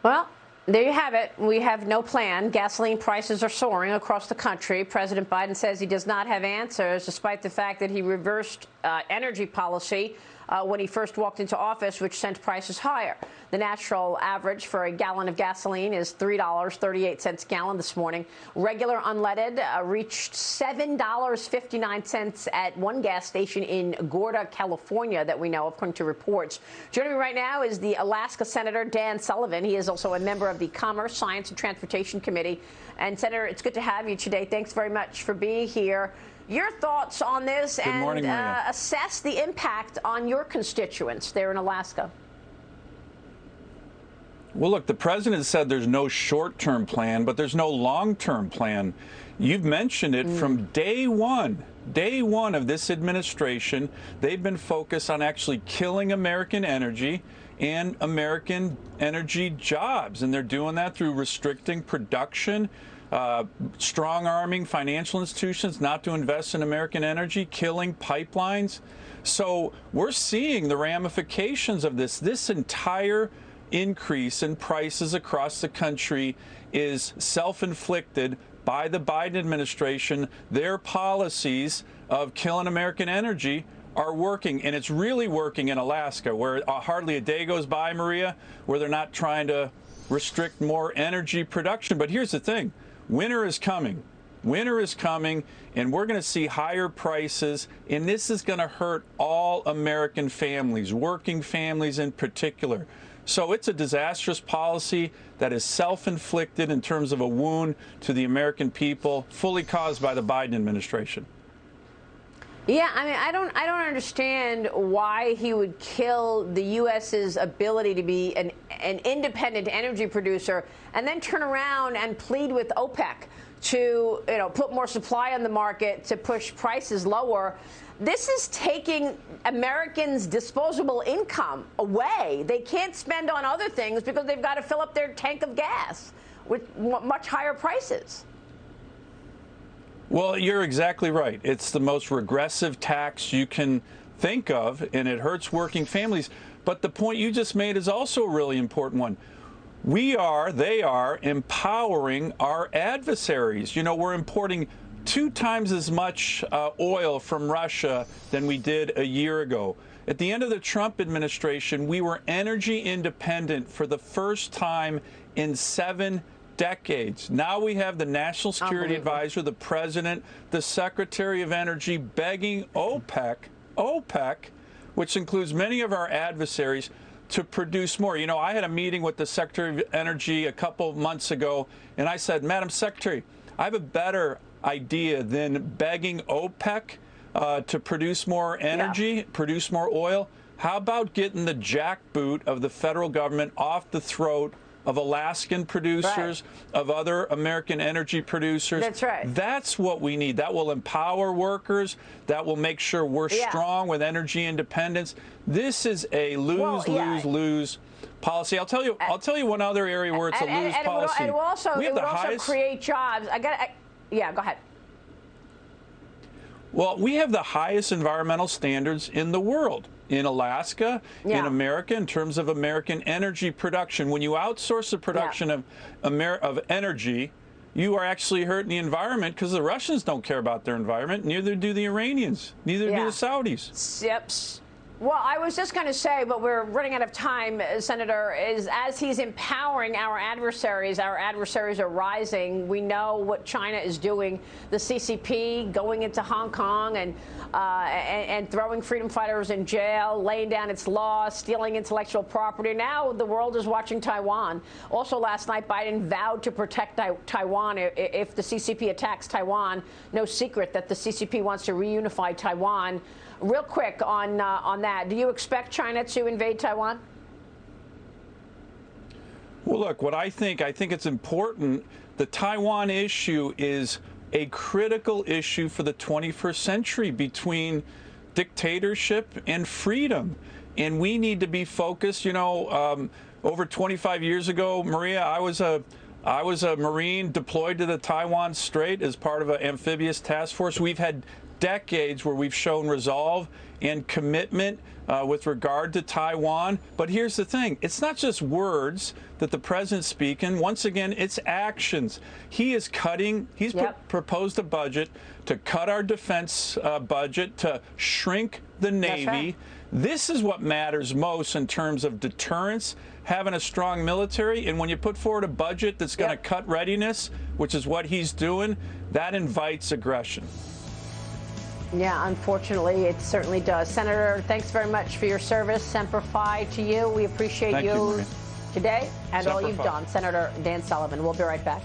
Well, there you have it. We have no plan. Gasoline prices are soaring across the country. President Biden says he does not have answers, despite the fact that he reversed energy policy when he first walked into office, which sent prices higher. The national average for a gallon of gasoline is $3.38 a gallon this morning. Regular unleaded reached $7.59 at one gas station in Gorda, California, that we know of, according to reports. Joining me right now is the Alaska Senator Dan Sullivan. He is also a member of the Commerce, Science, and Transportation Committee. And, Senator, it's good to have you today. Thanks very much for being here. Your thoughts on this Good morning, and assess the impact on your constituents there in Alaska. Well, look, the president said there's no short-term plan, but there's no long-term plan. You've mentioned it from day one of this administration. They've been focused on actually killing American energy and American energy jobs, and they're doing that through restricting production, strong-arming financial institutions not to invest in American energy, killing pipelines. So we're seeing the ramifications of this. This entire increase in prices across the country is self-inflicted by the Biden administration. Their policies of killing American energy are working, and it's really working in Alaska, where hardly a day goes by, Maria, where they're not trying to restrict more energy production. But here's the thing. Winter is coming. Winter is coming, and we're going to see higher prices, and this is going to hurt all American families, working families in particular. So it's a disastrous policy that is self-inflicted in terms of a wound to the American people, fully caused by the Biden administration. Yeah, I mean, I don't understand why he would kill the U.S.'s ability to be an independent energy producer and then turn around and plead with OPEC to, put more supply on the market to push prices lower. This is taking Americans' disposable income away. They can't spend on other things because they've got to fill up their tank of gas with much higher prices. Well, you're exactly right. It's the most regressive tax you can think of, and it hurts working families. But the point you just made is also a really important one. They are empowering our adversaries. We're importing 2 times as much oil from Russia than we did a year ago. At the end of the Trump administration, we were energy independent for the first time in 7 decades. Now we have the National Security Advisor, the President, the Secretary of Energy begging OPEC, which includes many of our adversaries, to produce more. I had a meeting with the Secretary of Energy a couple of months ago, and I said, Madam Secretary, I have a better idea than begging OPEC to produce more energy, produce more oil. How about getting the jackboot of the federal government off the throat of Alaskan producers, of other American energy producers? That's right. That's what we need. That will empower workers. That will make sure we're strong with energy independence. This is a lose policy. I'll tell you one other area where it's a lose policy. It will also create jobs. Yeah, go ahead. Well, we have the highest environmental standards in the world, in Alaska, in America, in terms of American energy production. When you outsource the production of energy, you are actually hurting the environment, because the Russians don't care about their environment. Neither do the Iranians. Neither do the Saudis. Yep. Well, I was just going to say, but we're running out of time, Senator, is as he's empowering our adversaries are rising. We know what China is doing, the CCP going into Hong Kong and throwing freedom fighters in jail, laying down its laws, stealing intellectual property. Now the world is watching Taiwan. Also last night, Biden vowed to protect Taiwan if the CCP attacks Taiwan. No secret that the CCP wants to reunify Taiwan. Real quick on that, do you expect China to invade Taiwan? Well, look, I think it's important. The Taiwan issue is a critical issue for the 21st century between dictatorship and freedom. And we need to be focused. Over 25 years ago, Maria, I was a Marine deployed to the Taiwan Strait as part of an amphibious task force. We've had decades where we've shown resolve and commitment with regard to Taiwan. But here's the thing. It's not just words. that the president's speaking. Once again, it's actions. He is cutting. He's proposed a budget to cut our defense budget, to shrink the Navy. Right. This is what matters most in terms of deterrence, having a strong military. And when you put forward a budget that's going to cut readiness, which is what he's doing, that invites aggression. Yeah, unfortunately, it certainly does. Senator, thanks very much for your service. Semper Fi to you. We appreciate you today and all you've done. Senator Dan Sullivan. We'll be right back.